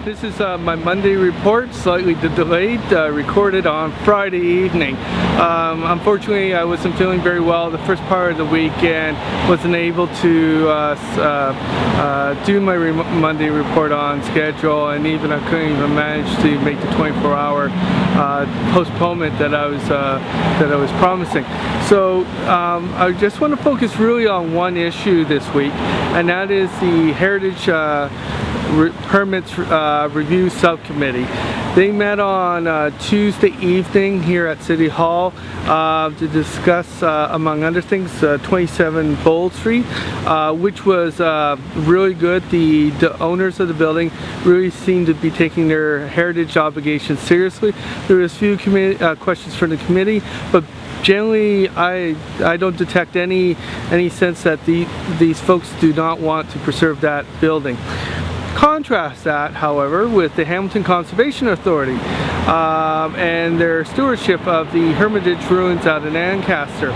This is my Monday report, slightly delayed, recorded on Friday evening. Unfortunately, I wasn't feeling very well the first part of the week and wasn't able to do my Monday report on schedule, and I couldn't even manage to make the 24-hour postponement that I was promising. So I just want to focus really on one issue this week, and that is the Heritage Permits Review Subcommittee. They met on Tuesday evening here at City Hall to discuss, among other things, 27 Bold Street, which was really good. The owners of the building really seemed to be taking their heritage obligations seriously. There was a few questions from the committee, but generally, I don't detect any sense that these folks do not want to preserve that building. Contrast that, however, with the Hamilton Conservation Authority and their stewardship of the Hermitage ruins out in Ancaster.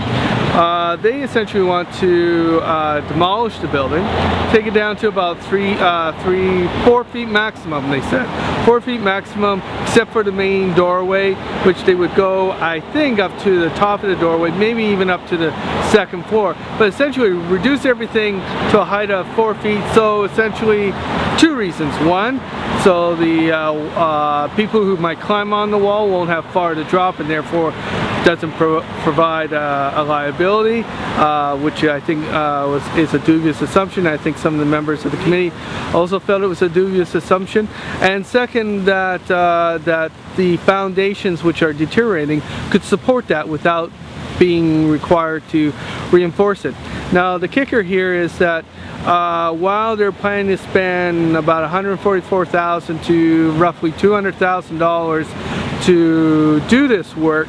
They essentially want to demolish the building, take it down to about 4 feet maximum, they said. 4 feet maximum, except for the main doorway, which they would go, I think, up to the top of the doorway, maybe even up to the second floor. But essentially reduce everything to a height of 4 feet, so essentially two reasons. One, so the people who might climb on the wall won't have far to drop, and therefore doesn't provide a liability, which I think is a dubious assumption. I think some of the members of the committee also felt it was a dubious assumption. And second, that the foundations, which are deteriorating, could support that without being required to reinforce it. Now the kicker here is that while they're planning to spend about $144,000 to roughly $200,000 to do this work,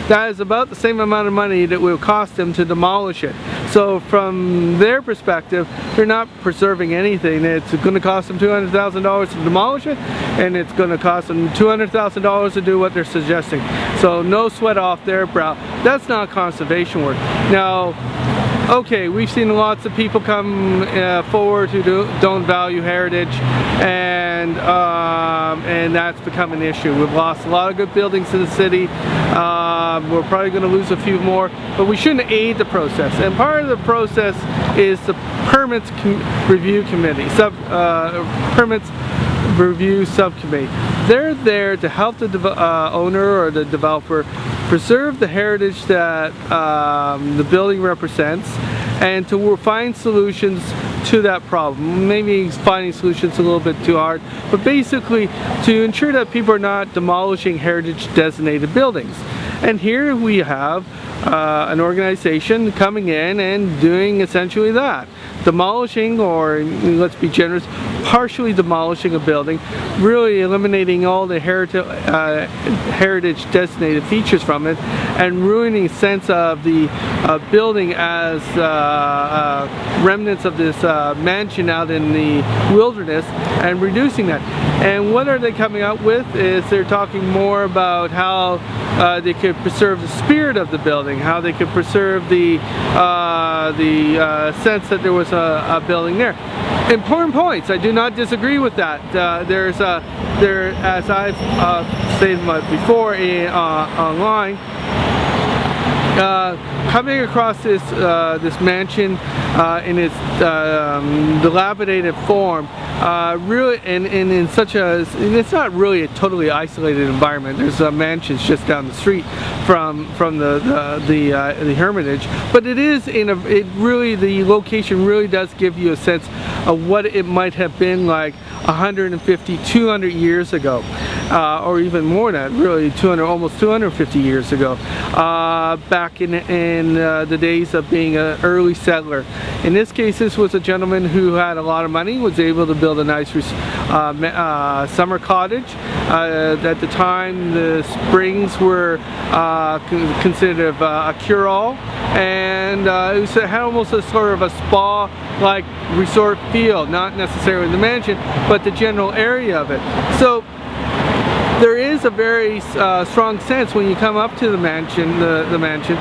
that is about the same amount of money that will cost them to demolish it. So from their perspective, they're not preserving anything. It's going to cost them $200,000 to demolish it, and it's going to cost them $200,000 to do what they're suggesting. So no sweat off their brow. That's not conservation work. Now, okay, we've seen lots of people come forward who don't value heritage, and that's become an issue. We've lost a lot of good buildings in the city. We're probably going to lose a few more, but we shouldn't aid the process. And part of the process is the Permits Review Committee, Permits Review Subcommittee. They're there to help the owner or the developer preserve the heritage that the building represents, and to find solutions to that problem. Maybe finding solutions a little bit too hard, but basically to ensure that people are not demolishing heritage designated buildings. And here we have an organization coming in and doing essentially that. Demolishing, or let's be generous, partially demolishing a building, really eliminating all the heritage designated features from it, and ruining a sense of the building as remnants of this mansion out in the wilderness, and reducing that. And what are they coming up with is they're talking more about how they could preserve the spirit of the building, how they could preserve the sense that there was a building there. Important points. I do not disagree with that. As I've stated before online, coming across this mansion in its dilapidated form, really, and in such a, it's not really a totally isolated environment. There's mansions just down the street from the Hermitage, but it is the location really does give you a sense of what it might have been like 150, 200 years ago, or even more than that, really almost 250 years ago, back in the days of being an early settler. In this case, this was a gentleman who had a lot of money, was able to build a nice summer cottage. At the time, the springs were considered a cure-all, and it had almost a sort of a spa-like resort feel, not necessarily the mansion, but the general area of it. So there is a very strong sense when you come up to the mansion, the mansion,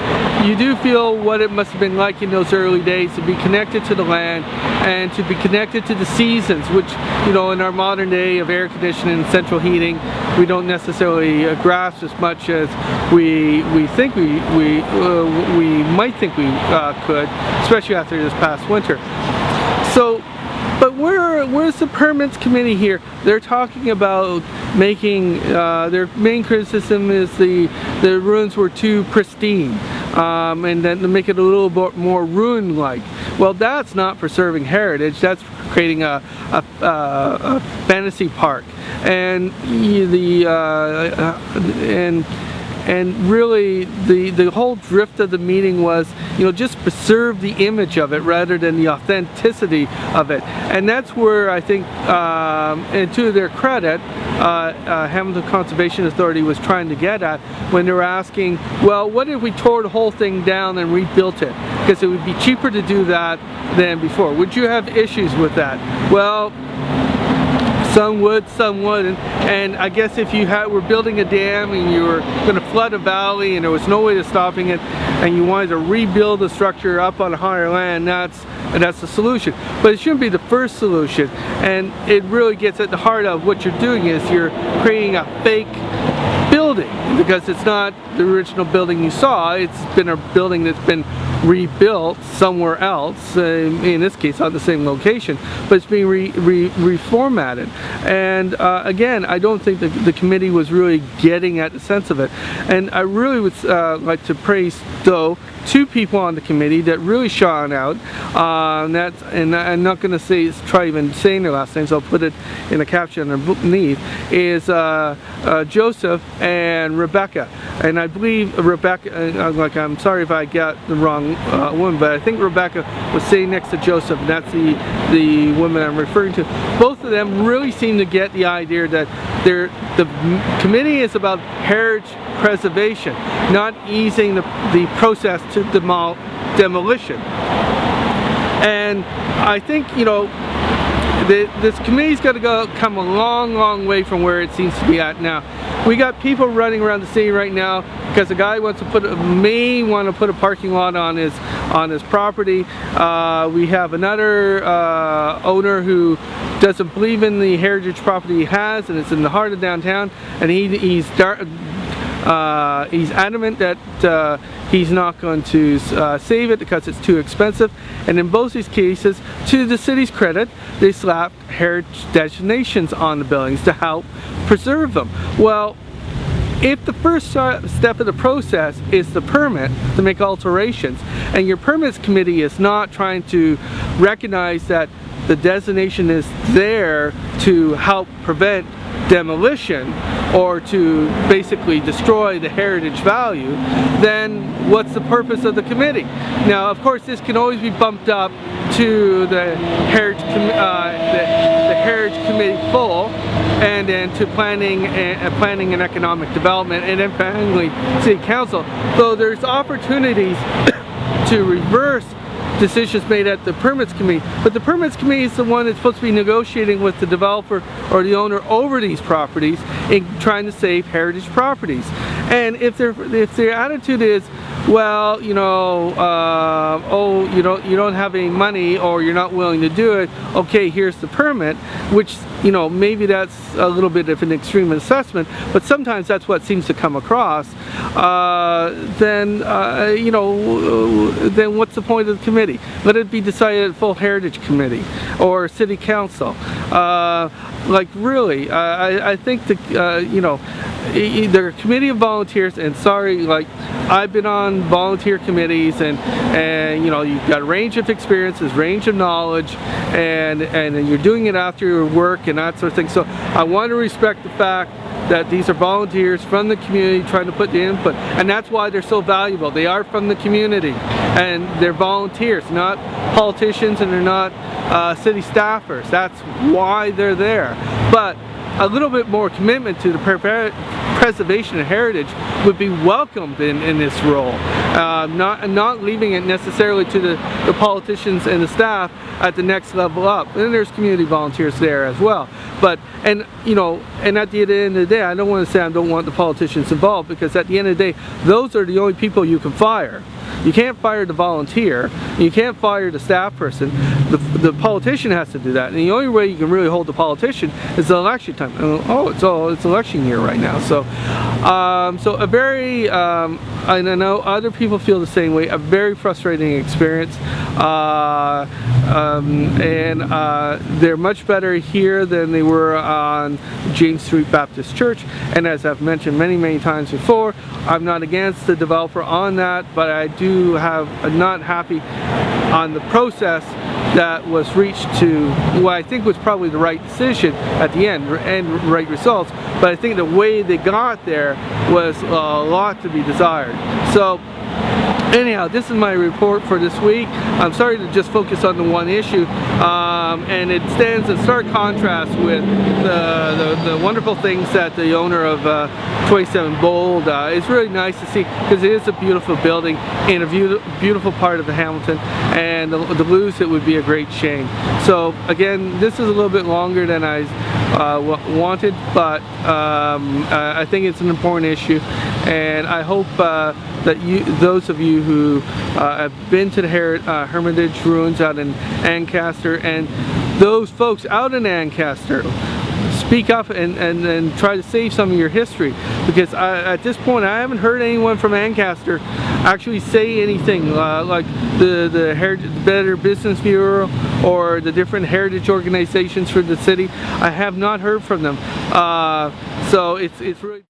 you do feel what it must have been like in those early days to be connected to the land and to be connected to the seasons, which, you know, in our modern day of air conditioning and central heating, we don't necessarily grasp as much as we think we might think we could, especially after this past winter. So, but where's the permits committee here? They're talking about making, their main criticism is the ruins were too pristine, and then to make it a little bit more ruin-like. Well, that's not preserving heritage, that's creating a fantasy park. And and really the whole drift of the meeting was, you know, just preserve the image of it rather than the authenticity of it. And that's where I think, and to their credit, Hamilton Conservation Authority was trying to get at when they were asking, well, what if we tore the whole thing down and rebuilt it? Because it would be cheaper to do that than before. Would you have issues with that? Well, some would, some wouldn't, and I guess if you were building a dam and you were going to flood a valley and there was no way of stopping it, and you wanted to rebuild the structure up on higher land, that's the solution. But it shouldn't be the first solution, and it really gets at the heart of what you're doing is you're creating a fake building, because it's not the original building you saw. It's been a building that's been rebuilt somewhere else, in this case on the same location, but it's being reformatted. And again, I don't think the committee was really getting at the sense of it. And I really would like to praise, though, two people on the committee that really shone out. And I'm not going to try even saying their last names, I'll put it in a caption underneath, is Joseph and Rebecca. And I believe Rebecca, I'm sorry if I got the wrong woman, but I think Rebecca was sitting next to Joseph, and that's the woman I'm referring to. Both of them really seem to get the idea that the committee is about heritage preservation, not easing the process to demolition. And I think, you know, this committee's got to come a long way from where it seems to be at now. We got people running around the city right now because the guy may want to put a parking lot on his property. We have another owner who doesn't believe in the heritage property he has, and it's in the heart of downtown, and he's adamant that he's not going to save it because it's too expensive. And in both these cases, to the city's credit, they slapped heritage designations on the buildings to help preserve them. Well, if the first step of the process is the permit to make alterations, and your permits committee is not trying to recognize that the designation is there to help prevent demolition or to basically destroy the heritage value, then what's the purpose of the committee? Now, of course, this can always be bumped up to the heritage committee full, and then to planning and economic development, and then finally city council. So there's opportunities to reverse decisions made at the permits committee, but the permits committee is the one that's supposed to be negotiating with the developer or the owner over these properties in trying to save heritage properties. And if their attitude is, well, you know, oh, you don't have any money, or you're not willing to do it, okay, here's the permit, which, you know, maybe that's a little bit of an extreme assessment, but sometimes that's what seems to come across, then you know, then what's the point of the committee? Let it be decided at full heritage committee or city council. Like really, I think the you know, they're a committee of volunteers, and sorry, like, I've been on volunteer committees, and you know, you've got a range of experiences, range of knowledge, and you're doing it after your work and that sort of thing. So I want to respect the fact that these are volunteers from the community trying to put the input, and that's why they're so valuable. They are from the community, and they're volunteers, not politicians, and they're not city staffers. That's why they're there. But a little bit more commitment to the preservation of heritage would be welcomed in this role. Not leaving it necessarily to the politicians and the staff at the next level up. And there's community volunteers there as well. But, and at the end of the day, I don't want to say I don't want the politicians involved, because at the end of the day, those are the only people you can fire. You can't fire the volunteer, you can't fire the staff person. The politician has to do that, and the only way you can really hold the politician is the election time. It's election year right now, so a very I know other people feel the same way. A very frustrating experience, and they're much better here than they were on James Street Baptist Church. And as I've mentioned many times before, I'm not against the developer on that, but I do have not happy on the process that was reached to what I think was probably the right decision at the end and right results. But I think the way they got there was a lot to be desired. So anyhow, this is my report for this week. I'm sorry to just focus on the one issue, and it stands in stark contrast with the wonderful things that the owner of 27 Bold. It's really nice to see, because it is a beautiful building in a beautiful part of the Hamilton, and to lose it would be a great shame. So again, this is a little bit longer than I wanted, but I think it's an important issue, and I hope that those of you who have been to the Hermitage ruins out in Ancaster, and those folks out in Ancaster, speak up and try to save some of your history, because at this point I haven't heard anyone from Ancaster actually say anything like the Better Business Bureau or the different heritage organizations for the city. I have not heard from them, so it's really